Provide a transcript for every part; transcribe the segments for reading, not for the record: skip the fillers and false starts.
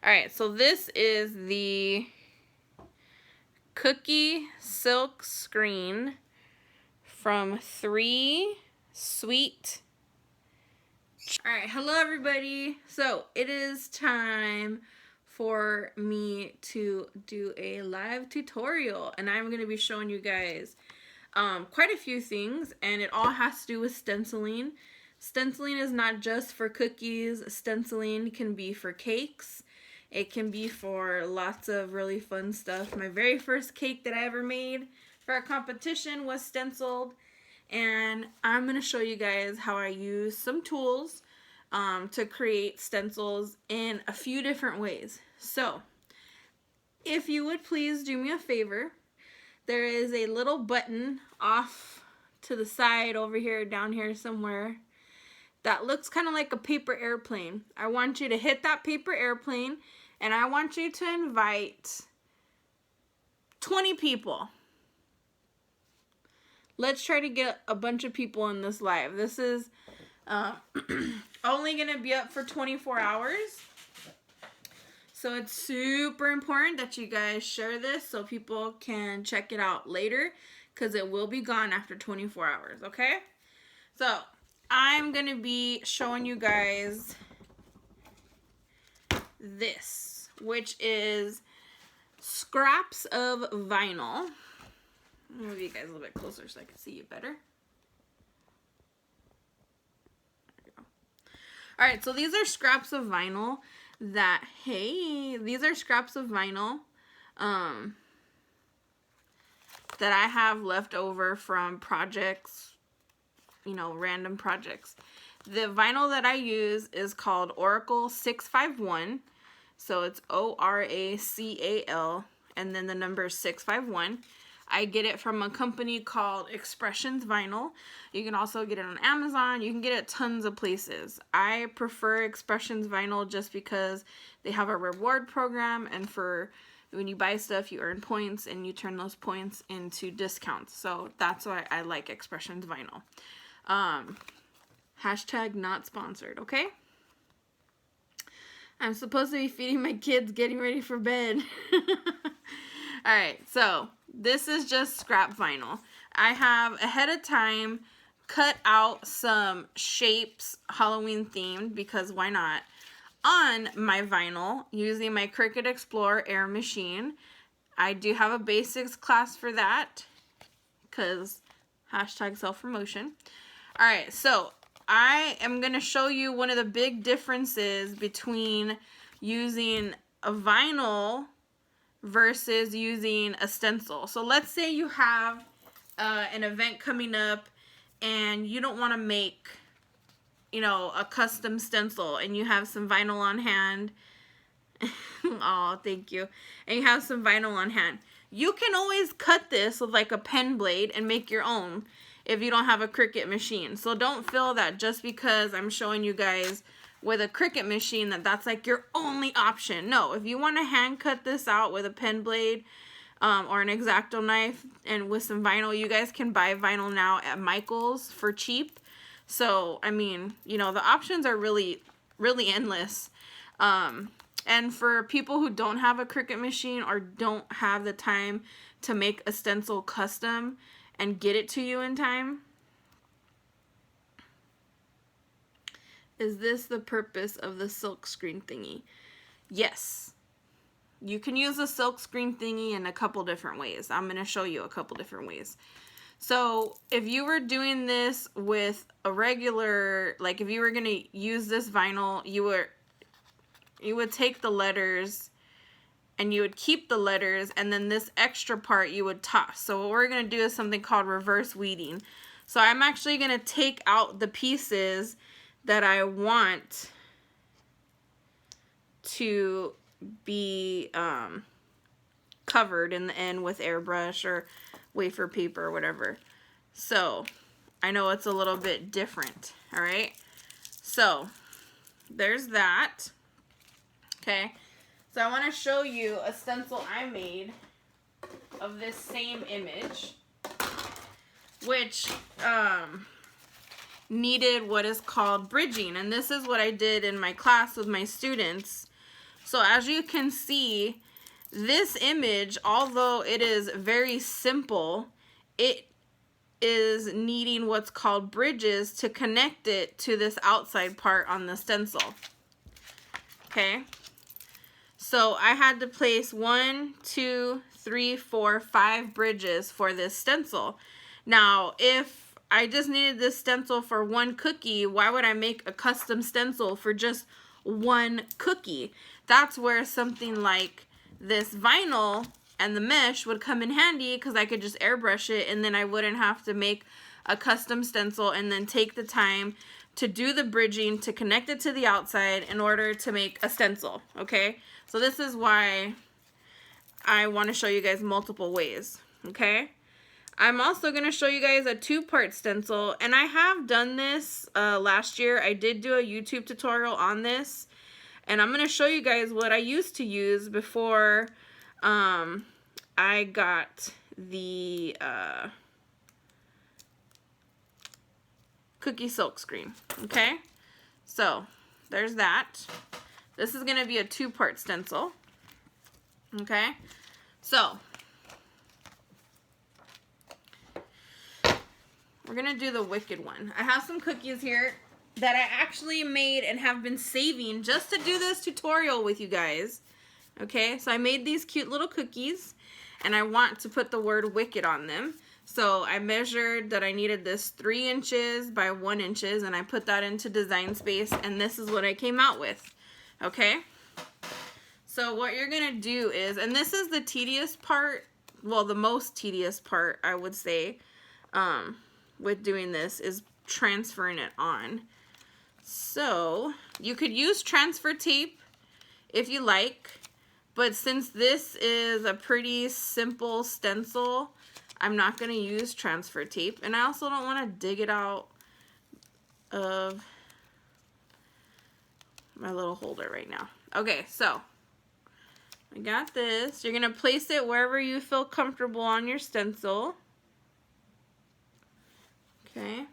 Alright, so this is the Cookie Silk Screen from 3 Sweet. Alright, hello everybody. So it is time for me to do a live tutorial, and I'm going to be showing you guys quite a few things, and it all has to do with stenciling. Stenciling is not just for cookies. Stenciling can be for cakes. It can be for lots of really fun stuff. My very first cake that I ever made for a competition was stenciled, and I'm going to show you guys how I use some tools to create stencils in a few different ways. So, if you would please do me a favor, there is a little button off to the side over here, down here somewhere, that looks kind of like a paper airplane. I want you to hit that paper airplane, and I want you to invite 20 people. Let's try to get a bunch of people in this live. This is only going to be up for 24 hours. So it's super important that you guys share this so people can check it out later, because it will be gone after 24 hours, okay? So I'm going to be showing you guys this, which is scraps of vinyl. I'll move you guys a little bit closer so I can see you better. There you go. Alright, so these are scraps of vinyl that, these are scraps of vinyl that I have left over from projects, you know, random projects. The vinyl that I use is called Oracle 651. So it's ORACAL and then the number 651. I get it from a company called Expressions Vinyl. You can also get it on Amazon. You can get it tons of places. I prefer Expressions Vinyl just because they have a reward program, and for when you buy stuff, you earn points, and you turn those points into discounts. So that's why I like Expressions Vinyl. Hashtag not sponsored, okay? I'm supposed to be feeding my kids, getting ready for bed. Alright, so this is just scrap vinyl. I have ahead of time cut out some shapes, Halloween themed, because why not, on my vinyl using my Cricut Explorer Air machine. I do have a basics class for that, because hashtag self-promotion. Alright, so I am going to show you one of the big differences between using a vinyl versus using a stencil. So let's say you have an event coming up and you don't want to make, you know, a custom stencil, and you have some vinyl on hand. Oh, thank you. And you have some vinyl on hand. You can always cut this with like a pen blade and make your own if you don't have a Cricut machine. So don't feel that just because I'm showing you guys with a Cricut machine that's like your only option. No, if you want to hand cut this out with a pen blade or an X-Acto knife and with some vinyl, you guys can buy vinyl now at Michael's for cheap. So, I mean, you know, the options are really, really endless. And for people who don't have a Cricut machine or don't have the time to make a stencil custom and get it to you in time, is this the purpose of the silk screen thingy? Yes. You can use a silk screen thingy in a couple different ways. I'm going to show you a couple different ways. So if you were doing this with a regular, like if you were going to use this vinyl, you would take the letters and you would keep the letters, and then this extra part you would toss. So what we're going to do is something called reverse weeding. So I'm actually going to take out the pieces that I want to be covered in the end with airbrush or wafer paper or whatever. So I know it's a little bit different. All right, so there's that. Okay, so I want to show you a stencil I made of this same image, which needed what is called bridging, and this is what I did in my class with my students. So as you can see, this image, although it is very simple, it is needing what's called bridges to connect it to this outside part on the stencil. Okay, so I had to place 1, 2, 3, 4, 5 bridges for this stencil. Now, if I just needed this stencil for one cookie, why would I make a custom stencil for just one cookie? That's where something like this vinyl and the mesh would come in handy, because I could just airbrush it and then I wouldn't have to make a custom stencil and then take the time to do the bridging to connect it to the outside in order to make a stencil. Okay, so this is why I want to show you guys multiple ways. Okay, I'm also going to show you guys a 2-part stencil, and I have done this last year. I did do a YouTube tutorial on this, and I'm going to show you guys what I used to use before I got the cookie silk screen. Okay, so there's that. This is going to be a 2-part stencil. Okay, so we're going to do the wicked one. I have some cookies here that I actually made and have been saving just to do this tutorial with you guys. Okay, so I made these cute little cookies, and I want to put the word wicked on them. So I measured that I needed this 3 inches by 1 inches, and I put that into Design Space, and this is what I came out with. Okay, so what you're gonna do is, and this is the tedious part, well, the most tedious part, I would say, with doing this, is transferring it on. So you could use transfer tape if you like, but since this is a pretty simple stencil, I'm not going to use transfer tape, and I also don't want to dig it out of my little holder right now. Okay, so I got this. You're going to place it wherever you feel comfortable on your stencil. Okay.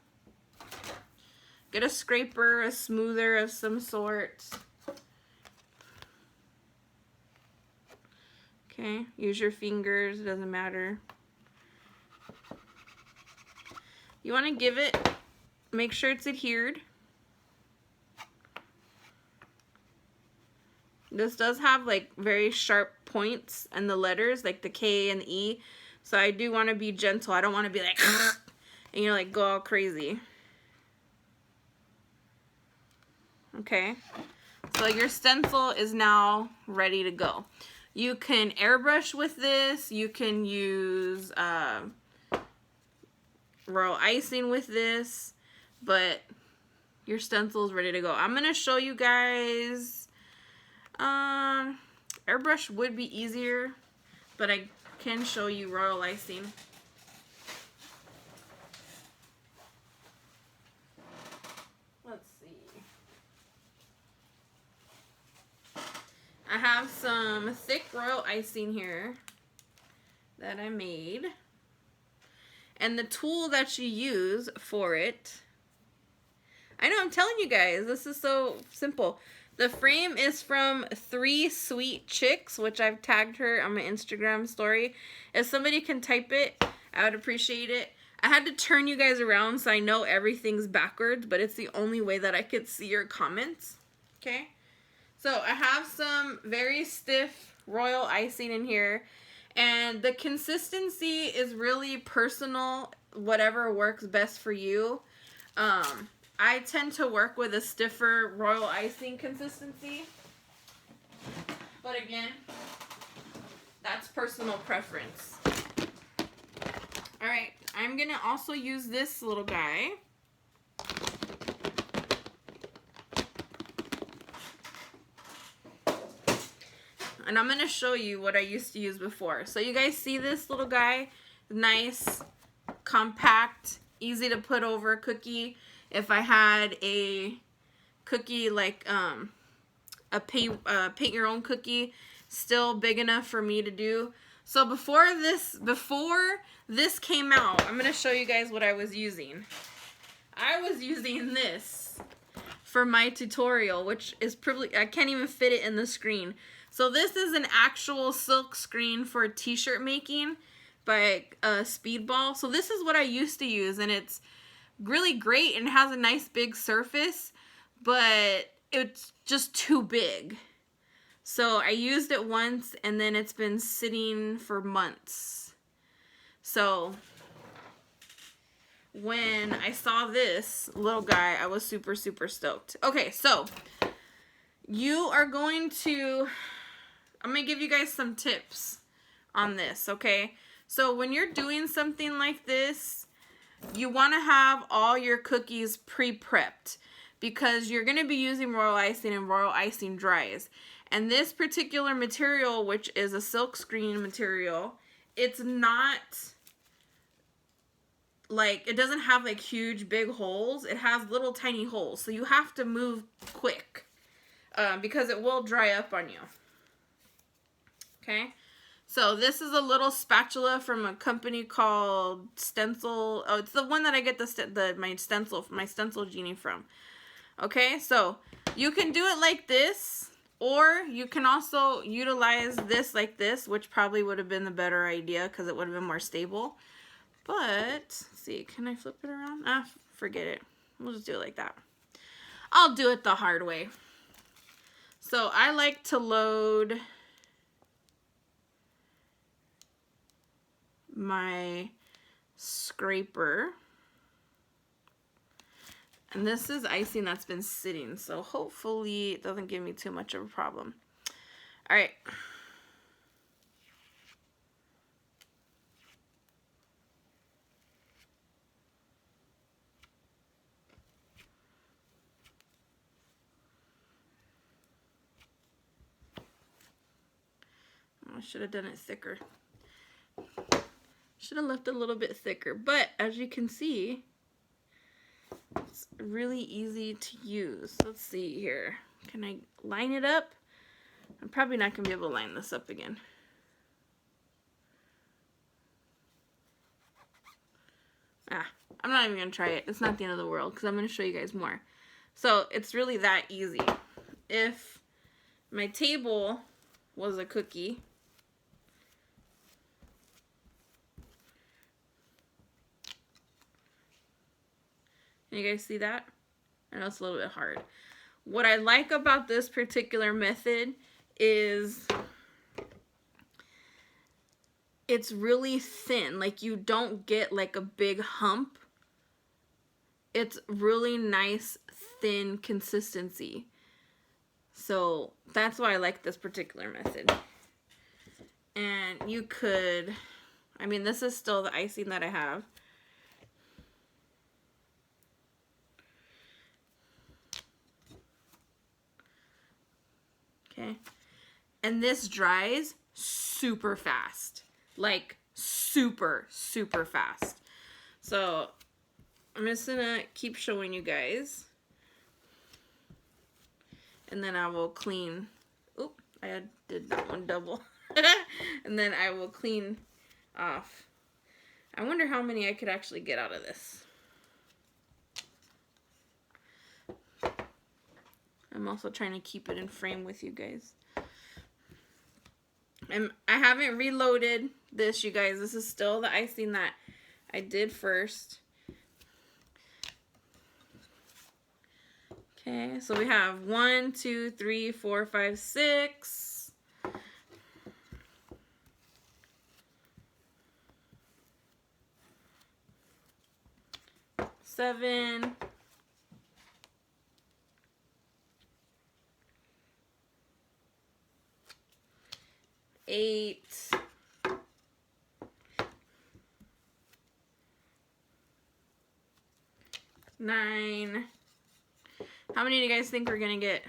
Get a scraper, a smoother of some sort. Okay, use your fingers, it doesn't matter. You want to give it, make sure it's adhered. This does have like very sharp points and the letters, like the K and the E. So I do want to be gentle. I don't want to be like, and you're like, go all crazy. Okay, so your stencil is now ready to go. You can airbrush with this. You can use royal icing with this, but your stencil is ready to go. I'm going to show you guys, airbrush would be easier, but I can show you royal icing. Let's see. I have some thick royal icing here that I made. And the tool that you use for it, I know, I'm telling you guys, this is so simple. The frame is from 3 Sweet Chicks, which I've tagged her on my Instagram story. If somebody can type it, I would appreciate it. I had to turn you guys around so I know everything's backwards, but it's the only way that I could see your comments. Okay? So I have some very stiff royal icing in here. And the consistency is really personal, whatever works best for you. I tend to work with a stiffer royal icing consistency. But again, that's personal preference. Alright, I'm going to also use this little guy. And I'm going to show you what I used to use before. So you guys see this little guy? Nice, compact, easy to put over a cookie. If I had a cookie like a paint your own cookie, still big enough for me to do. So before this came out, I'm going to show you guys what I was using. I was using this for my tutorial, which is probably, I can't even fit it in the screen. So this is an actual silk screen for t-shirt making by Speedball. So this is what I used to use, and it's really great and has a nice big surface, but it's just too big. So I used it once, and then it's been sitting for months. So when I saw this little guy, I was super, super stoked. Okay, so you are going to, I'm going to give you guys some tips on this, okay? So when you're doing something like this, you want to have all your cookies pre-prepped because you're going to be using royal icing, and royal icing dries. And this particular material, which is a silk screen material, it's not like, it doesn't have like huge big holes. It has little tiny holes. So you have to move quick because it will dry up on you. Okay. So this is a little spatula from a company called Stencil. Oh, it's the one that I get my stencil genie from. Okay, so you can do it like this, or you can also utilize this like this, which probably would have been the better idea because it would have been more stable. But let's see, can I flip it around? Ah, forget it. We'll just do it like that. I'll do it the hard way. So I like to load my scraper, and this is icing that's been sitting, so hopefully it doesn't give me too much of a problem. All right. I should have done it thicker. Should have left it a little bit thicker, but as you can see, it's really easy to use. Let's see here. Can I line it up? I'm probably not going to be able to line this up again. I'm not even going to try it. It's not the end of the world because I'm going to show you guys more. So it's really that easy. If my table was a cookie, can you guys see that? I know it's a little bit hard. What I like about this particular method is it's really thin. Like, you don't get like a big hump. It's really nice, thin consistency. So that's why I like this particular method. And you could, I mean, this is still the icing that I have. Okay. And this dries super fast. Like, super, super fast. So I'm just gonna keep showing you guys. And then I will clean. Oop, I did that one double. And then I will clean off. I wonder how many I could actually get out of this. I'm also trying to keep it in frame with you guys. And I haven't reloaded this, you guys. This is still the icing that I did first. Okay, so we have 1, 2, 3, 4, 5, 6. 7. 8. 9. How many do you guys think we're gonna get?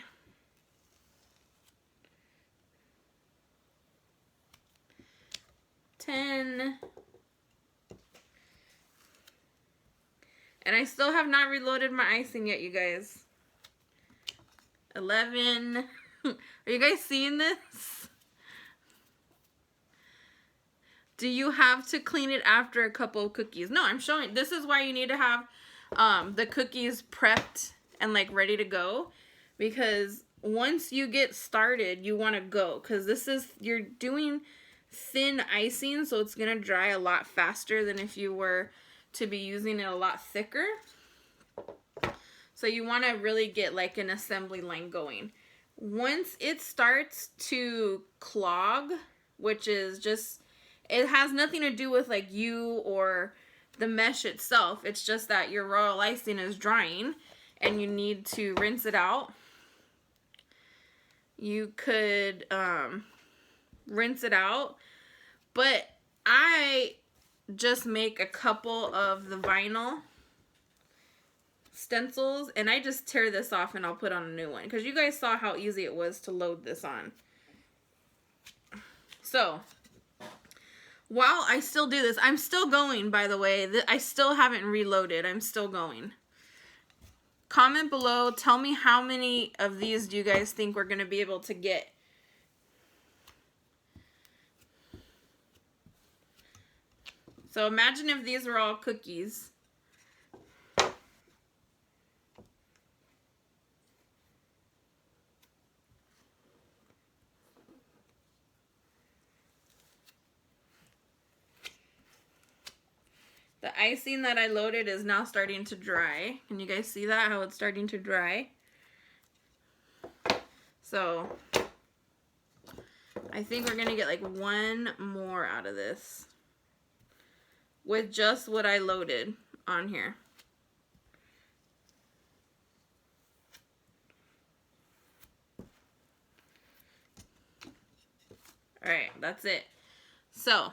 10. And I still have not reloaded my icing yet, you guys. 11. Are you guys seeing this? Do you have to clean it after a couple of cookies? No, I'm showing. This is why you need to have the cookies prepped and like ready to go, because once you get started, you want to go, because you're doing thin icing, so it's gonna dry a lot faster than if you were to be using it a lot thicker. So you want to really get like an assembly line going. Once it starts to clog, which is just, it has nothing to do with like you or the mesh itself. It's just that your royal icing is drying and you need to rinse it out. You could rinse it out, but I just make a couple of the vinyl stencils and I just tear this off and I'll put on a new one, because you guys saw how easy it was to load this on. So while I still do this, I'm still going, by the way. I still haven't reloaded. I'm still going. Comment below. Tell me how many of these do you guys think we're going to be able to get. So imagine if these were all cookies. The icing that I loaded is now starting to dry. Can you guys see that? How it's starting to dry? So I think we're gonna get like one more out of this with just what I loaded on here. Alright, that's it. So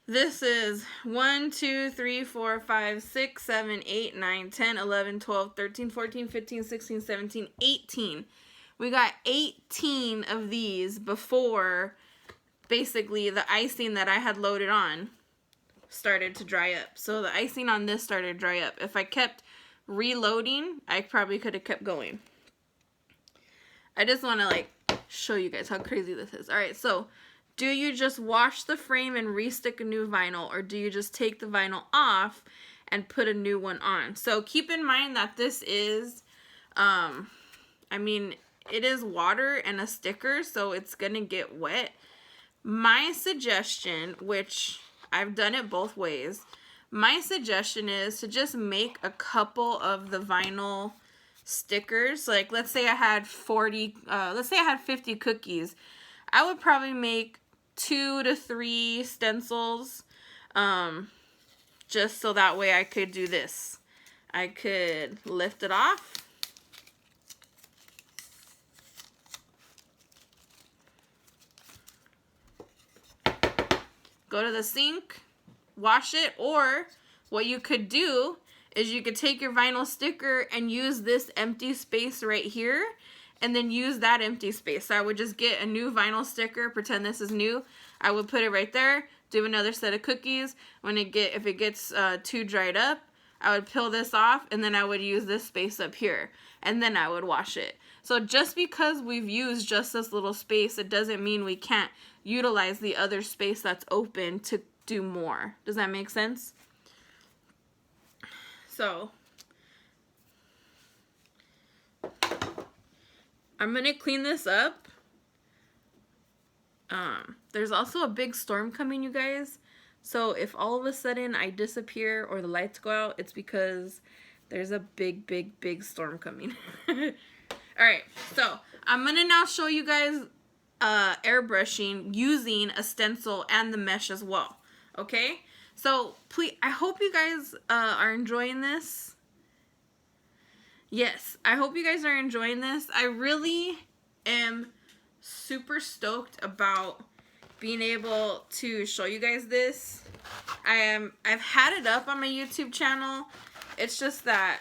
this is 1, 2, 3, 4, 5, 6, 7, 8, 9, 10, 11, 12, 13, 14, 15, 16, 17, 18. We got 18 of these before basically the icing that I had loaded on started to dry up. So the icing on this started to dry up. If I kept reloading, I probably could have kept going. I just want to like show you guys how crazy this is. Alright, so do you just wash the frame and restick a new vinyl, or do you just take the vinyl off and put a new one on? So keep in mind that this is, I mean, it is water and a sticker, so it's gonna get wet. My suggestion, which I've done it both ways, my suggestion is to just make a couple of the vinyl stickers. Like let's say I had 50 cookies. I would probably make 2 to 3 stencils, just so that way I could do this. I could lift it off. Go to the sink, wash it, or what you could do is you could take your vinyl sticker and use this empty space right here, and then use that empty space. So I would just get a new vinyl sticker, pretend this is new. I would put it right there, do another set of cookies. If it gets too dried up, I would peel this off, and then I would use this space up here, and then I would wash it. So just because we've used just this little space, it doesn't mean we can't utilize the other space that's open to do more. Does that make sense? So I'm gonna clean this up. There's also a big storm coming, you guys. So if all of a sudden I disappear or the lights go out, it's because there's a big storm coming. Alright, so I'm gonna now show you guys airbrushing using a stencil and the mesh as well. Okay? So please, I hope you guys are enjoying this. Yes, I hope you guys are enjoying this. I really am super stoked about being able to show you guys this. I've had it up on my YouTube channel. It's just that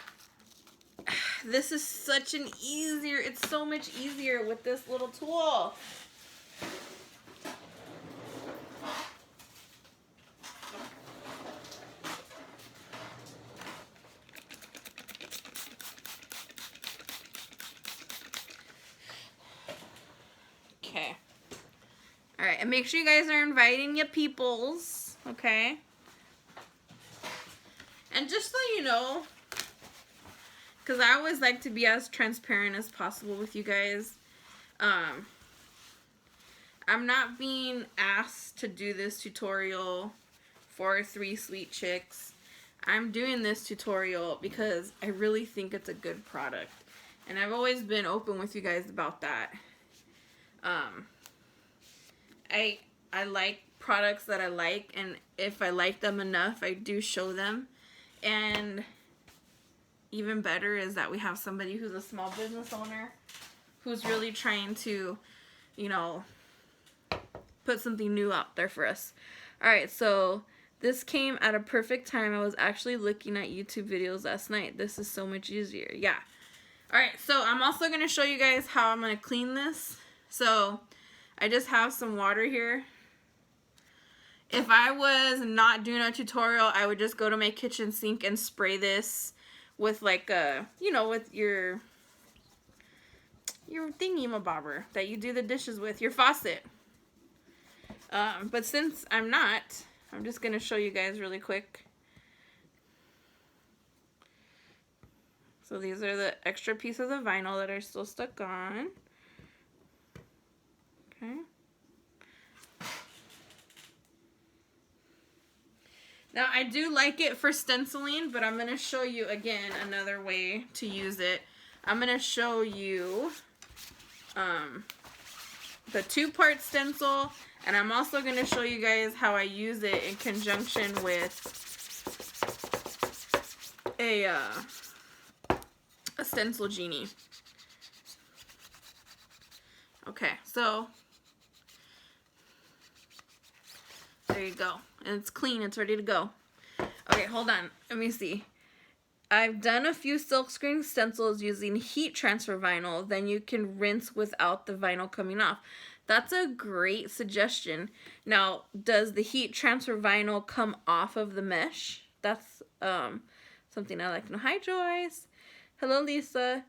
this is such an easier, it's so much easier with this little tool. Okay. Alright, and make sure you guys are inviting your peoples, okay? And just so you know, because I always like to be as transparent as possible with you guys. I'm not being asked to do this tutorial for 3 Sweet Chicks. I'm doing this tutorial because I really think it's a good product. And I've always been open with you guys about that. I like products that I like, and if I like them enough, I do show them. And even better is that we have somebody who's a small business owner who's really trying to, you know, put something new out there for us. Alright, so this came at a perfect time. I was actually looking at YouTube videos last night. This is so much easier. Yeah. Alright, so I'm also going to show you guys how I'm going to clean this. So I just have some water here. If I was not doing a tutorial, I would just go to my kitchen sink and spray this with like a, you know, with your thingy-mabobber that you do the dishes with, your faucet. But since I'm not, I'm just going to show you guys really quick. So these are the extra pieces of vinyl that are still stuck on. Okay. Now, I do like it for stenciling, but I'm going to show you, again, another way to use it. I'm going to show you the 2-part stencil, and I'm also going to show you guys how I use it in conjunction with a stencil genie. Okay, so there you go. And it's clean, it's ready to go. Okay, hold on. Let me see. I've done a few silkscreen stencils using heat transfer vinyl. Then you can rinse without the vinyl coming off. That's a great suggestion. Now, does the heat transfer vinyl come off of the mesh? That's something I like to know. Hi, Joyce. Hello, Lisa.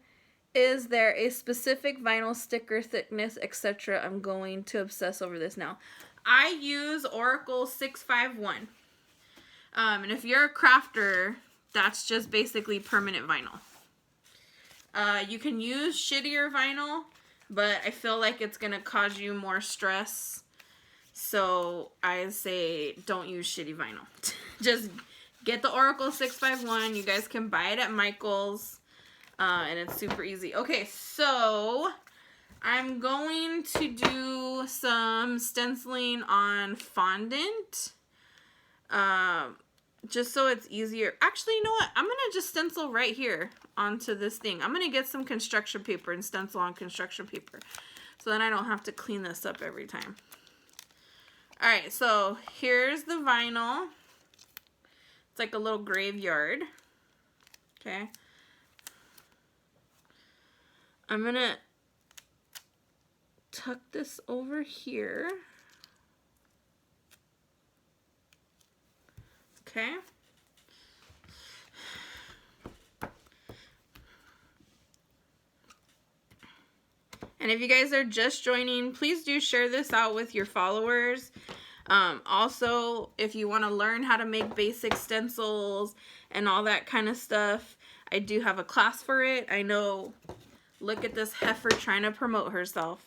Is there a specific vinyl sticker thickness, etc.? I'm going to obsess over this now. I use Oracle 651. And if you're a crafter, that's just basically permanent vinyl. You can use shittier vinyl, but I feel like it's going to cause you more stress. So I say don't use shitty vinyl. Just get the Oracle 651. You guys can buy it at Michael's. And it's super easy. Okay, so I'm going to do some stenciling on fondant. Just so it's easier. Actually, you know what? I'm going to just stencil right here onto this thing. I'm going to get some construction paper and stencil on construction paper. So then I don't have to clean this up every time. Alright, so here's the vinyl. It's like a little graveyard. Okay. I'm going to tuck this over here. Okay. And if you guys are just joining, please do share this out with your followers. Also, if you want to learn how to make basic stencils and all that kind of stuff, I do have a class for it. I know, look at this heifer trying to promote herself.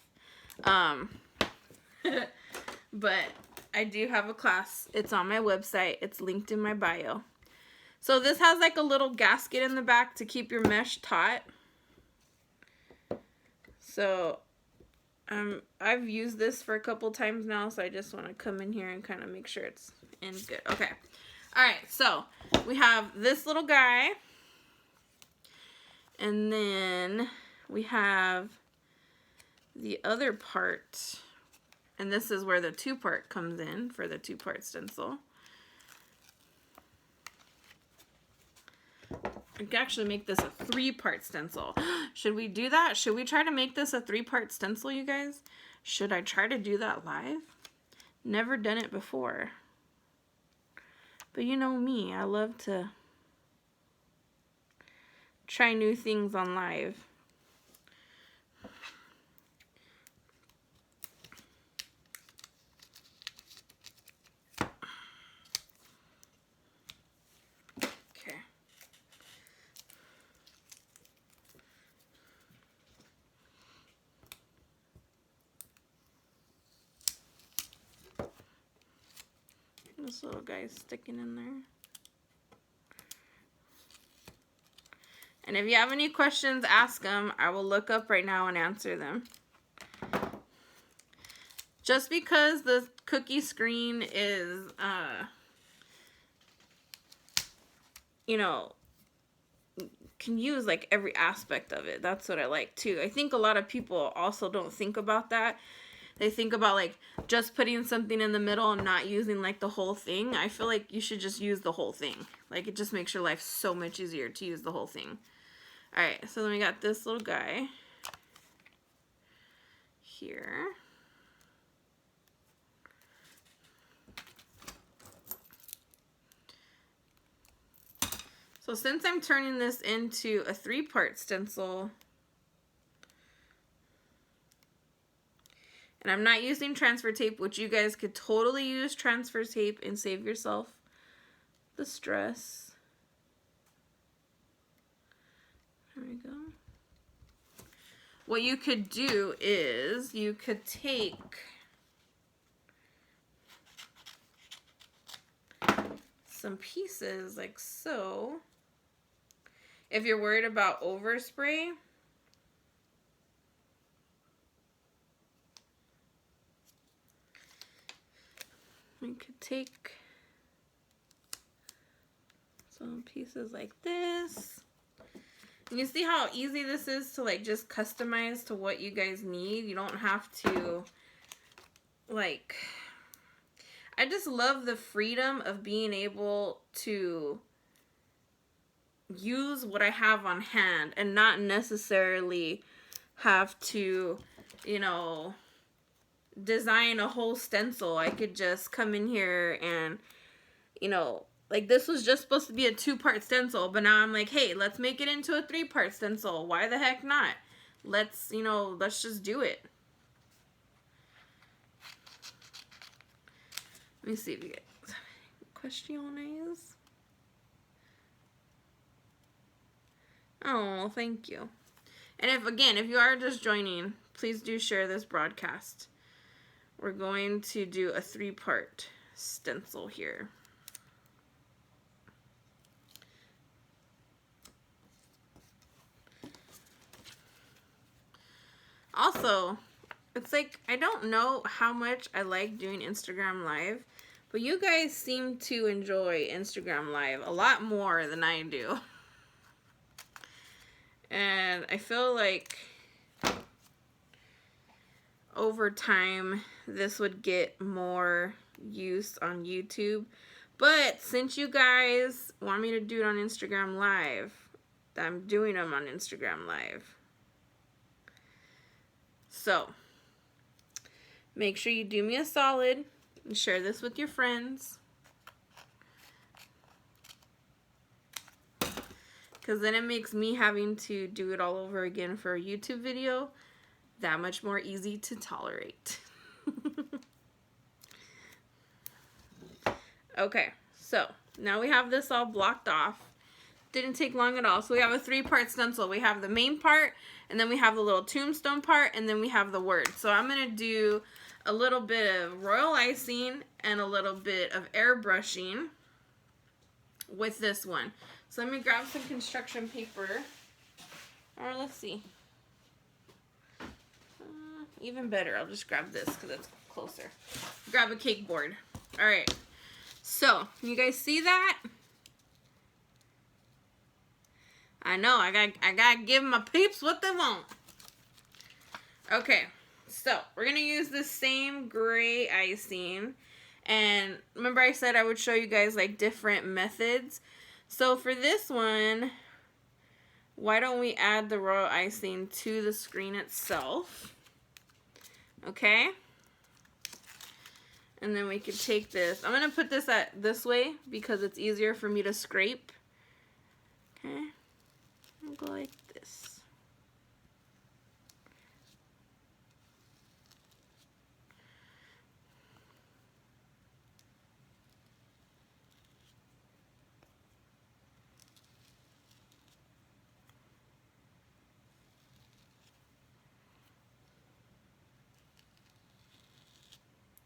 But I do have a class. It's on my website. It's linked in my bio. So this has like a little gasket in the back to keep your mesh taut. So I've used this for a couple times now, so I just want to come in here and kind of make sure it's in good. Okay. Alright, so we have this little guy. And then we have the other part. And this is where the 2-part comes in for the 2-part stencil. I could actually make this a 3-part stencil. Should we do that? Should we try to make this a 3-part stencil, you guys? Should I try to do that live? Never done it before. But you know me, I love to try new things on live. This little guy's sticking in there. And if you have any questions, ask them. I will look up right now and answer them. Just because the cookie screen is, you know, can use like every aspect of it. That's what I like too. I think a lot of people also don't think about that. They think about like just putting something in the middle and not using like the whole thing. I feel like you should just use the whole thing. Like it just makes your life so much easier to use the whole thing. Alright, so then we got this little guy here. So since I'm turning this into a 3-part stencil, and I'm not using transfer tape, which you guys could totally use transfer tape and save yourself the stress. There we go. What you could do is you could take some pieces like so. If you're worried about overspray, we could take some pieces like this. And you see how easy this is to like just customize to what you guys need. You don't have to like, I just love the freedom of being able to use what I have on hand and not necessarily have to, you know, design a whole stencil. I could just come in here and, you know, like this was just supposed to be a 2-part stencil, but now I'm like, hey, let's make it into a 3-part stencil. Why the heck not? Let's, you know, let's just do it. Let me see if you get questions. Oh, thank you. And if you are just joining, please do share this broadcast. We're going to do a 3-part stencil here. Also, it's like, I don't know how much I like doing Instagram Live, but you guys seem to enjoy Instagram Live a lot more than I do. And I feel like over time, this would get more use on YouTube. But since you guys want me to do it on Instagram Live, I'm doing them on Instagram Live. So, make sure you do me a solid and share this with your friends. Because then it makes me having to do it all over again for a YouTube video that much more easy to tolerate. Okay, so now we have this all blocked off. Didn't take long at all. So we have a 3-part stencil. We have the main part, and then we have the little tombstone part, and then we have the word. So I'm going to do a little bit of royal icing and a little bit of airbrushing with this one. So let me grab some construction paper. Or let's see. Even better, I'll just grab this because it's closer. Grab a cake board. Alright. So, you guys see that? I know, I gotta give my peeps what they want. Okay, so we're gonna use the same gray icing. And remember I said I would show you guys like different methods. So for this one, why don't we add the royal icing to the screen itself? Okay. And then we could take this. I'm going to put this this way because it's easier for me to scrape. Okay. I'll go like this.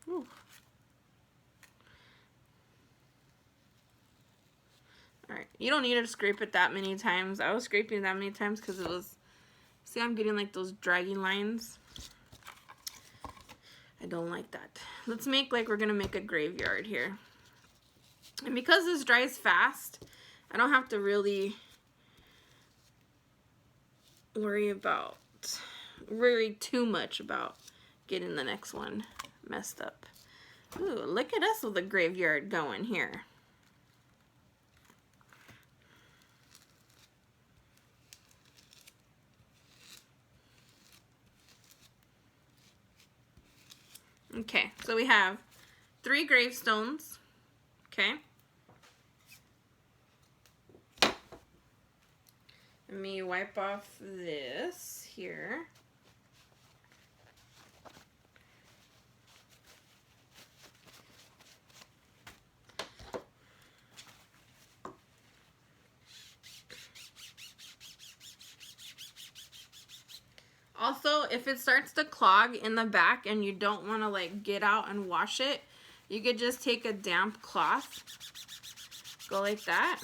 Ooh. You don't need to scrape it that many times. I was scraping that many times because it was, see, I'm getting like those dragging lines. I don't like that. Let's make like we're gonna make a graveyard here. And because this dries fast, I don't have to really worry too much about getting the next one messed up. Ooh, look at us with a graveyard going here. Okay, so we have 3 gravestones. Okay. Let me wipe off this here. Also, if it starts to clog in the back and you don't want to like get out and wash it, you could just take a damp cloth, go like that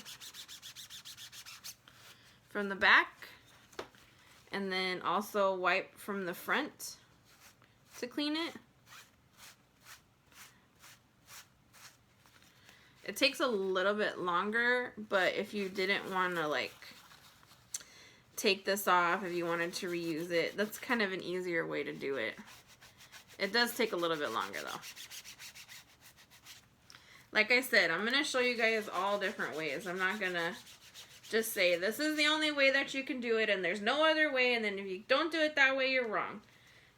from the back, and then also wipe from the front to clean it. It takes a little bit longer, but if you didn't want to like take this off, if you wanted to reuse it, that's kind of an easier way to do it. It does take a little bit longer though. Like I said, I'm going to show you guys all different ways. I'm not going to just say this is the only way that you can do it and there's no other way, and then if you don't do it that way, you're wrong.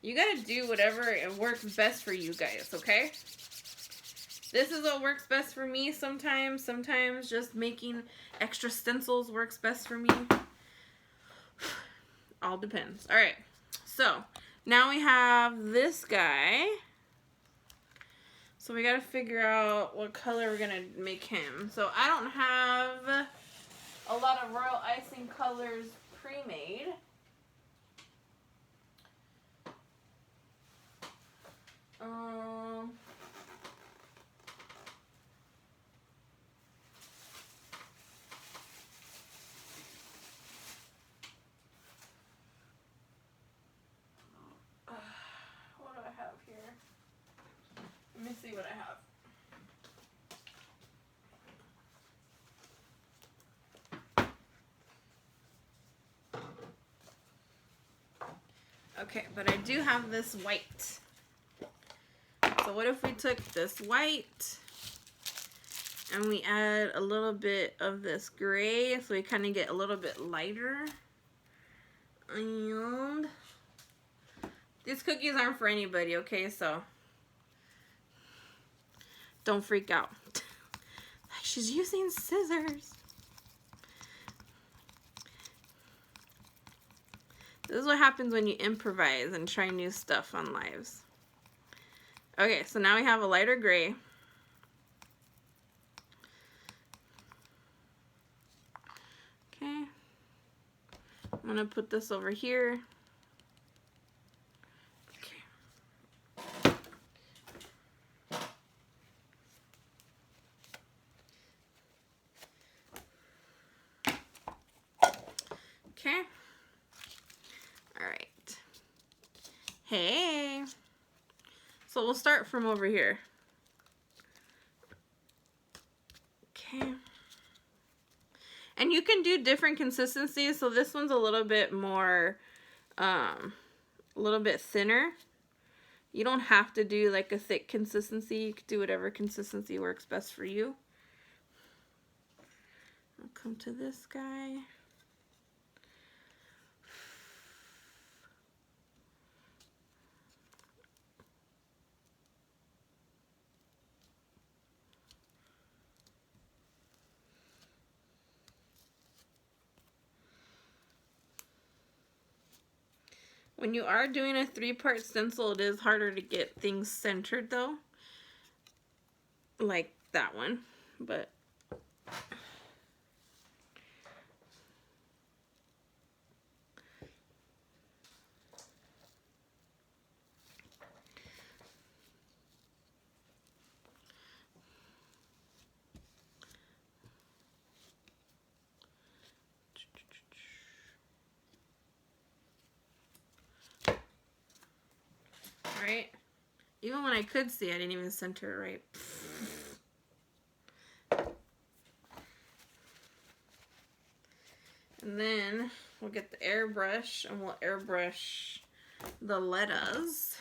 You got to do whatever it works best for you guys, okay? This is what works best for me sometimes. Sometimes just making extra stencils works best for me. All depends. All right, so now we have this guy. So we got to figure out what color we're going to make him. So I don't have a lot of royal icing colors pre-made. What do I have here? Let me see what I have. Okay, but I do have this white. So what if we took this white and we add a little bit of this gray so we kind of get a little bit lighter? And these cookies aren't for anybody, okay? So don't freak out. She's using scissors. This is what happens when you improvise and try new stuff on lives. Okay, so now we have a lighter gray. Okay. I'm gonna put this over here. Okay. Okay. All right. Hey. So we'll start from over here. Okay. And you can do different consistencies. So this one's a little bit more, a little bit thinner. You don't have to do like a thick consistency. You can do whatever consistency works best for you. I'll come to this guy. When you are doing a 3-part stencil, it is harder to get things centered though, like that one, but Even when I could see, I didn't even center it right. And then we'll get the airbrush and we'll airbrush the letters.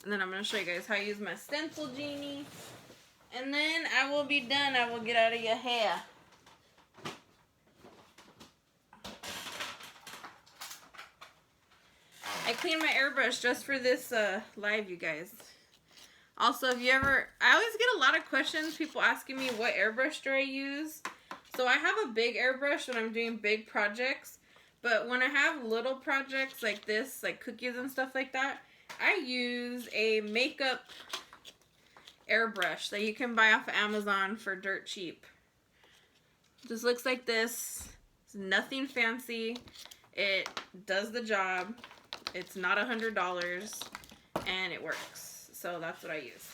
And then I'm going to show you guys how I use my stencil genie. And then I will be done. I will get out of your hair. I cleaned my airbrush just for this live, you guys. Also, if you ever, I always get a lot of questions, people asking me what airbrush do I use. So I have a big airbrush when I'm doing big projects. But when I have little projects like this, like cookies and stuff like that, I use a makeup airbrush that you can buy off of Amazon for dirt cheap. Just looks like this. It's nothing fancy. It does the job. It's not $100 and it works. So that's what I use.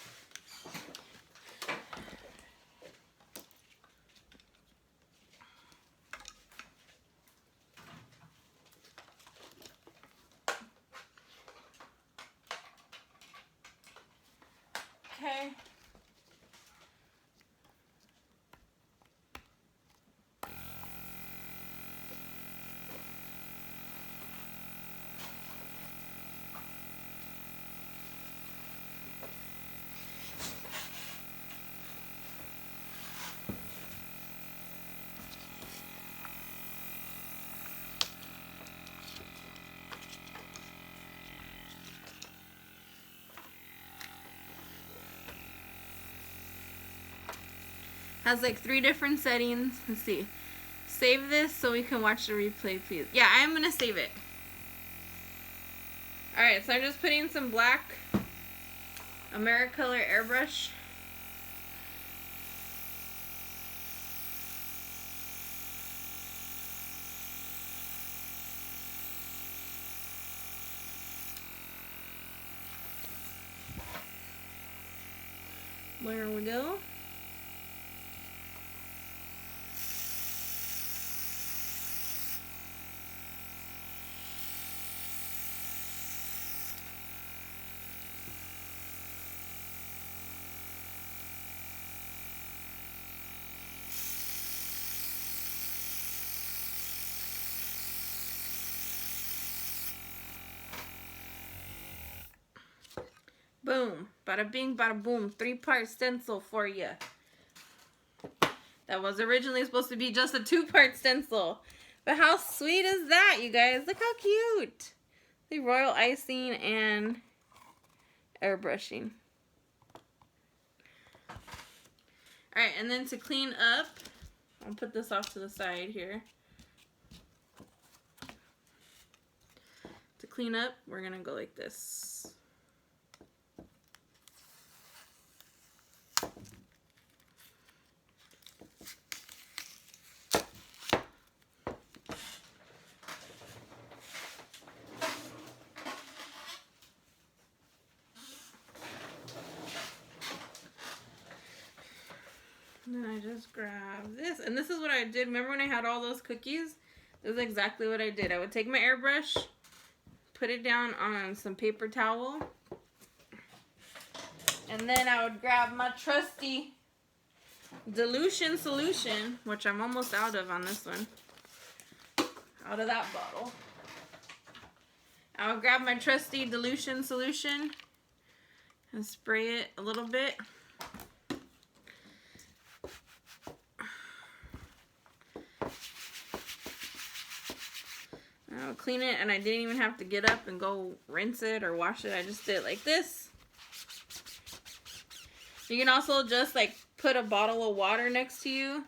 Okay. Has like 3 different settings. Let's see. Save this so we can watch the replay, please. Yeah, I'm going to save it. Alright, so I'm just putting some black Americolor airbrush. There we go. Boom. Bada bing, bada boom. 3-part stencil for you. That was originally supposed to be just a 2-part stencil. But how sweet is that, you guys? Look how cute. The royal icing and airbrushing. Alright, and then to clean up, I'll put this off to the side here. To clean up, we're going to go like this. And then I just grab this. And this is what I did. Remember when I had all those cookies? This is exactly what I did. I would take my airbrush, put it down on some paper towel. And then I would grab my trusty dilution solution, which I'm almost out of on this one. Out of that bottle. I would grab my trusty dilution solution and spray it a little bit. I would clean it, and I didn't even have to get up and go rinse it or wash it. I just did it like this. You can also just like put a bottle of water next to you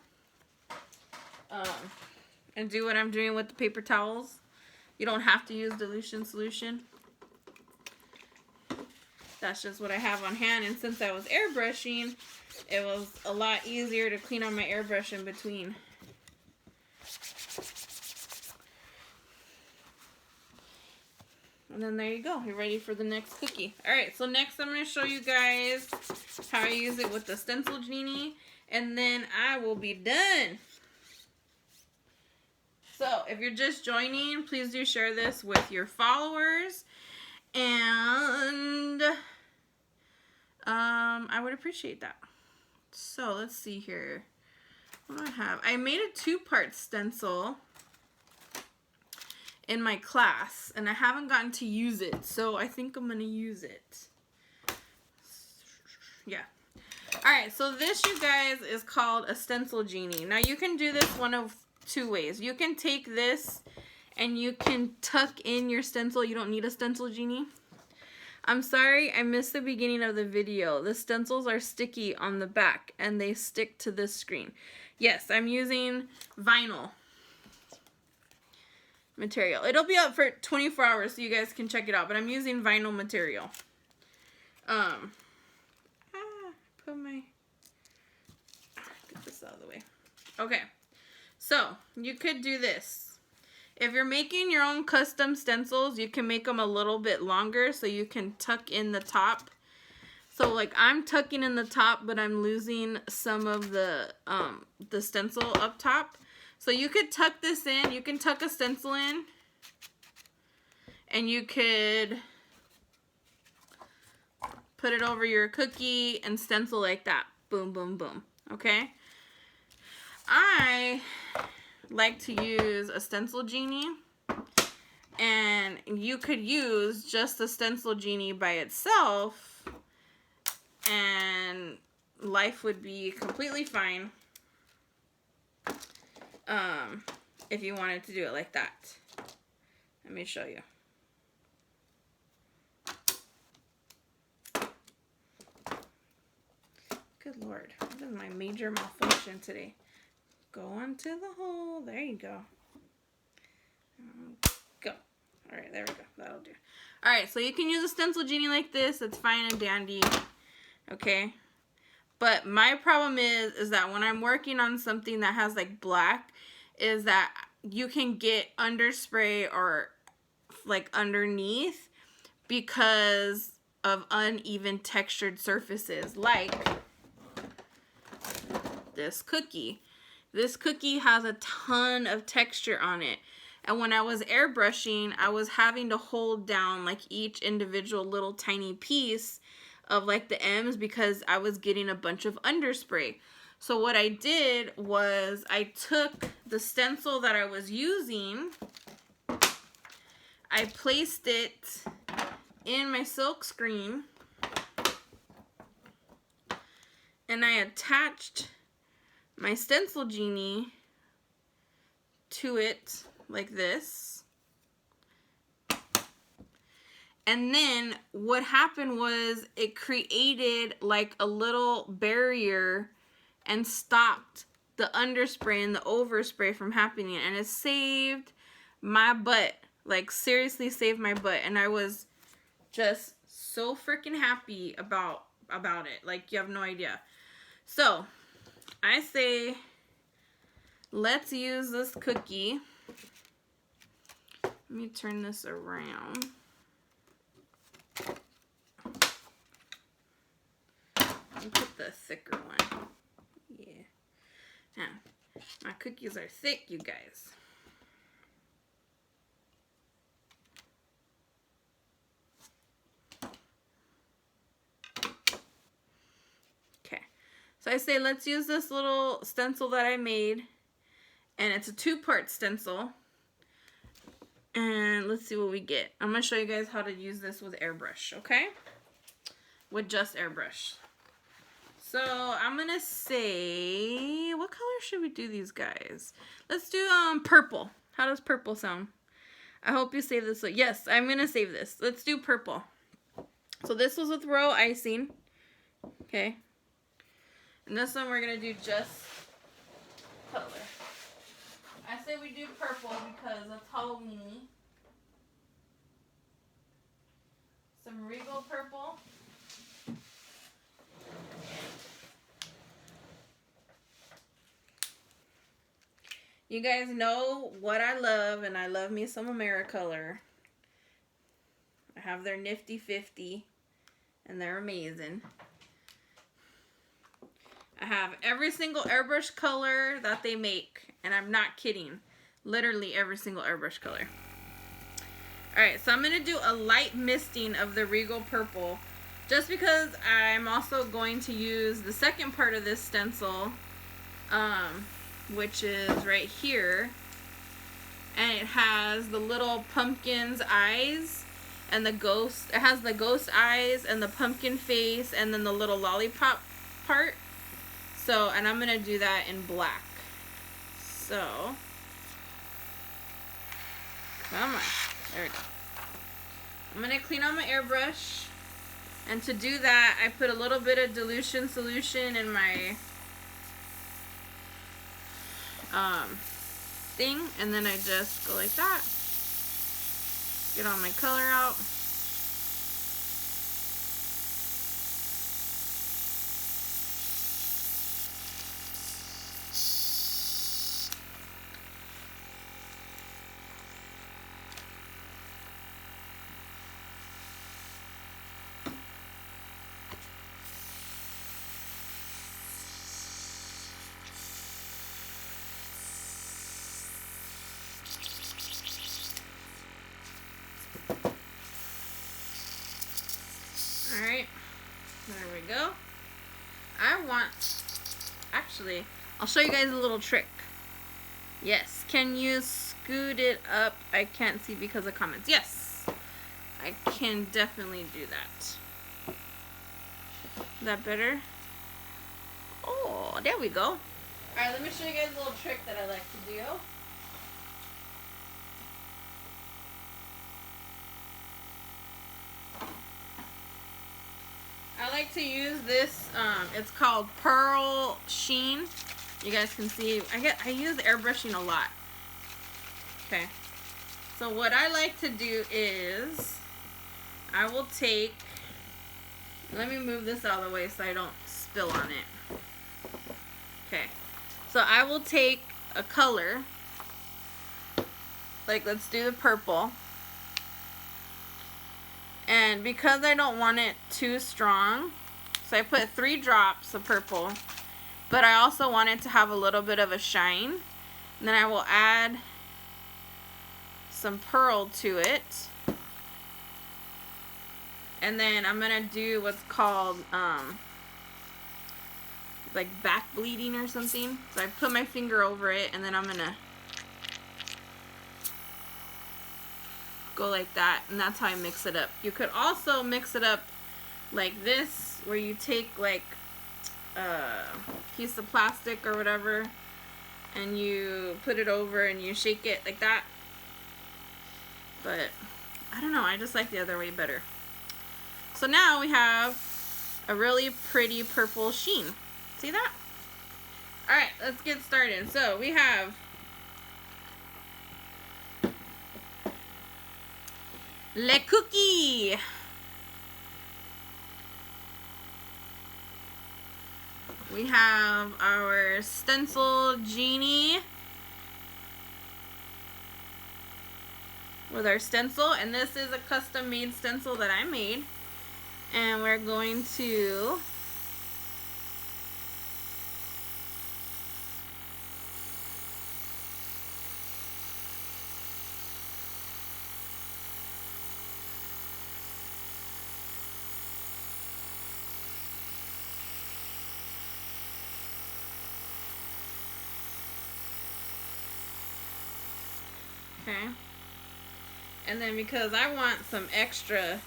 and do what I'm doing with the paper towels. You don't have to use dilution solution. That's just what I have on hand, and since I was airbrushing, it was a lot easier to clean on my airbrush in between. And then there you go. You're ready for the next cookie. Alright, so next I'm going to show you guys how I use it with the stencil genie. And then I will be done. So if you're just joining, please do share this with your followers. And I would appreciate that. So let's see here. What do I have? I made a 2-part stencil in my class, and I haven't gotten to use it, so I think I'm gonna use it. Yeah. Alright, so this, you guys, is called a stencil genie. Now you can do this one of 2 ways. You can take this and you can tuck in your stencil. You don't need a stencil genie. I'm sorry, I missed the beginning of the video. The stencils are sticky on the back and they stick to this screen. Yes, I'm using vinyl material. It'll be up for 24 hours so you guys can check it out, but I'm using vinyl material. Get this out of the way. Okay, so you could do this. If you're making your own custom stencils, you can make them a little bit longer so you can tuck in the top. So like I'm tucking in the top, but I'm losing some of the stencil up top. So you could tuck this in. You can tuck a stencil in, and you could put it over your cookie and stencil like that. Boom, boom, boom. Okay? I like to use a stencil genie, and you could use just the stencil genie by itself, and life would be completely fine. If you wanted to do it like that. Let me show you. Good Lord, what is my major malfunction today? Go onto the hole. There you go. Go. All right, there we go. That'll do. All right, so you can use a stencil genie like this. It's fine and dandy. Okay. But my problem is that when I'm working on something that has like black, is that you can get underspray or like underneath because of uneven textured surfaces, like this cookie. This cookie has a ton of texture on it. And when I was airbrushing, I was having to hold down like each individual little tiny piece of like the M's because I was getting a bunch of underspray. So what I did was I took the stencil that I was using, I placed it in my silk screen, and I attached my stencil genie to it like this. And then what happened was it created like a little barrier and stopped the underspray and the overspray from happening. And it saved my butt. Like seriously saved my butt. And I was just so freaking happy about it. Like you have no idea. So I say let's use this cookie. Let me turn this around. I'll put the thicker one. Yeah. Now, my cookies are thick, you guys. Okay. So I say let's use this little stencil that I made. And it's a 2-part stencil. And let's see what we get. I'm going to show you guys how to use this with airbrush, okay? With just airbrush. So I'm going to say, what color should we do these guys? Let's do purple. How does purple sound? I hope you save this. Yes, I'm going to save this. Let's do purple. So this was with royal icing. Okay. And this one we're going to do just color. I say we do purple because it's Halloween. Some regal purple. You guys know what I love, and I love me some AmeriColor. I have their Nifty 50, and they're amazing. I have every single airbrush color that they make, and I'm not kidding. literally every single airbrush color. Alright, so I'm going to do a light misting of the Regal Purple, just because I'm also going to use the second part of this stencil, which is right here, and it has the little pumpkin's eyes, and the ghost, it has the ghost eyes, and the pumpkin face, and then the little lollipop part. So, and I'm going to do that in black. So, come on. There we go. I'm going to clean out my airbrush. And to do that, I put a little bit of dilution solution in my thing. And then I just go like that. Get all my color out. Alright, there we go. Actually, I'll show you guys a little trick. Yes, can you scoot it up? I can't see because of comments. Yes, I can definitely do that. Is that better? Oh, there we go. Alright, let me show you guys a little trick that I like to do. I like to use this, it's called Pearl Sheen. You guys can see, I use airbrushing a lot. Okay, so what I like to do is, I will take, let me move this out of the way so I don't spill on it. Okay, so I will take a color, like let's do the purple. And because I don't want it too strong, so I put 3 drops of purple, but I also want it to have a little bit of a shine. And then I will add some pearl to it. And then I'm going to do what's called like back bleeding or something. So I put my finger over it, and then I'm going to go like that, and that's how I mix it up. You could also mix it up like this, where you take like a piece of plastic or whatever, and you put it over and you shake it like that. But I don't know, I just like the other way better. So now we have a really pretty purple sheen. See that? Alright, let's get started. So we have Le Cookie. We have our stencil genie with our stencil, and this is a custom made stencil that I made, and we're going to okay. And then because I want some extra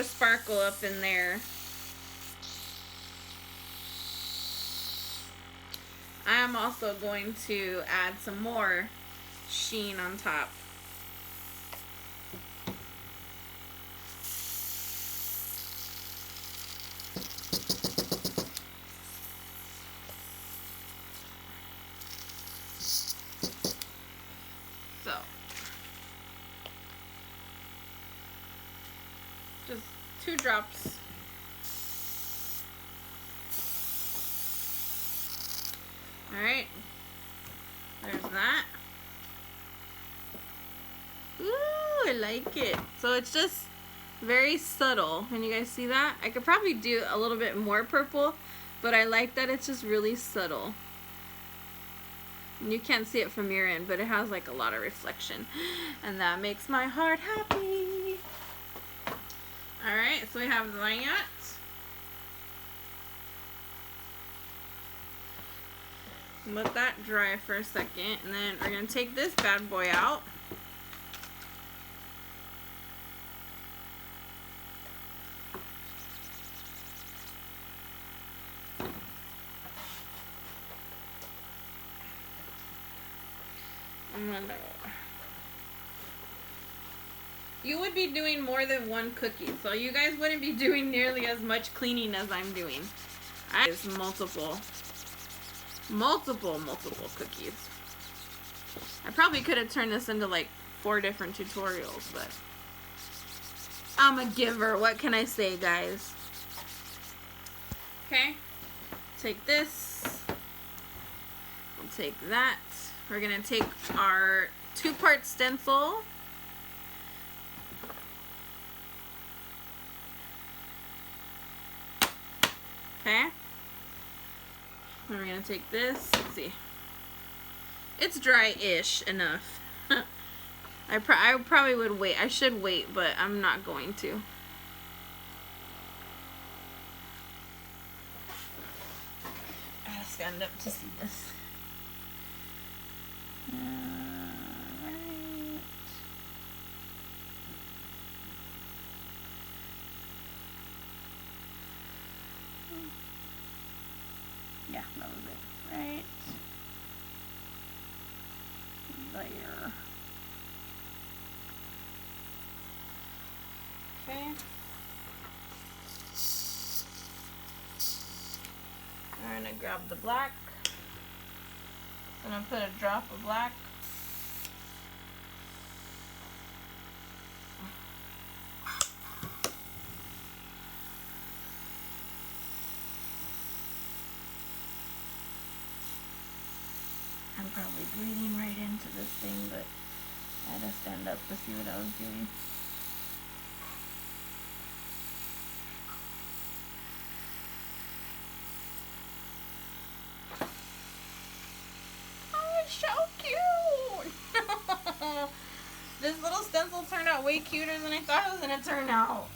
sparkle up in there, I am also going to add some more sheen on top. Just 2 drops. Alright. There's that. Ooh, I like it. So it's just very subtle. Can you guys see that? I could probably do a little bit more purple, but I like that it's just really subtle. And you can't see it from your end, but it has like a lot of reflection. And that makes my heart happy. Alright, so we have the lanyard. Let that dry for a second, and then we're going to take this bad boy out. You would be doing more than one cookie, so you guys wouldn't be doing nearly as much cleaning as I'm doing. It's multiple cookies. I probably could have turned this into like 4 different tutorials, but I'm a giver. What can I say, guys? Okay, take this. We'll take that. We're gonna take our 2-part stencil. Okay. And we're gonna take this. Let's see. It's dry-ish enough. I probably would wait. I should wait, but I'm not going to. I gotta stand up to see this. Alright. Yeah, that was it. Right there. Okay. I'm gonna grab the black. I'm gonna put a drop of black. I'm probably breathing right into this thing, but I had to stand up to see what I was doing. Oh, it's so cute! This little stencil turned out way cuter than I thought it was gonna turn out.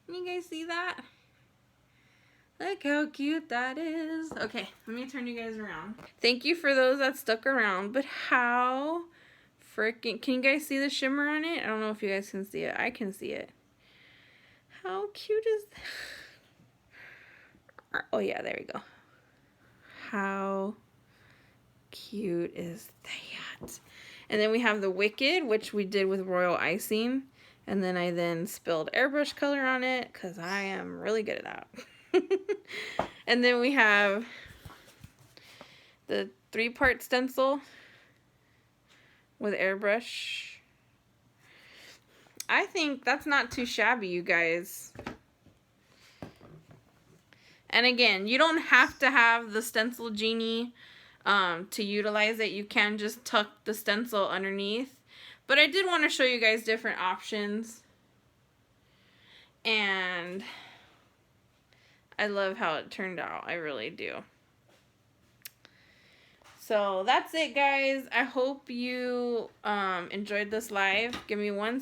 Can you guys see that? Look how cute that is. Okay, let me turn you guys around. Thank you for those that stuck around, but how freaking... Can you guys see the shimmer on it? I don't know if you guys can see it. I can see it. How cute is that? Oh yeah, there we go. How cute is that? And then we have the Wicked, which we did with royal icing. And then I spilled airbrush color on it because I am really good at that. And then we have the 3-part stencil with airbrush. I think that's not too shabby, you guys. And again, you don't have to have the stencil genie to utilize it. You can just tuck the stencil underneath. But I did want to show you guys different options. And I love how it turned out. I really do. So that's it, guys. I hope you enjoyed this live. Give me one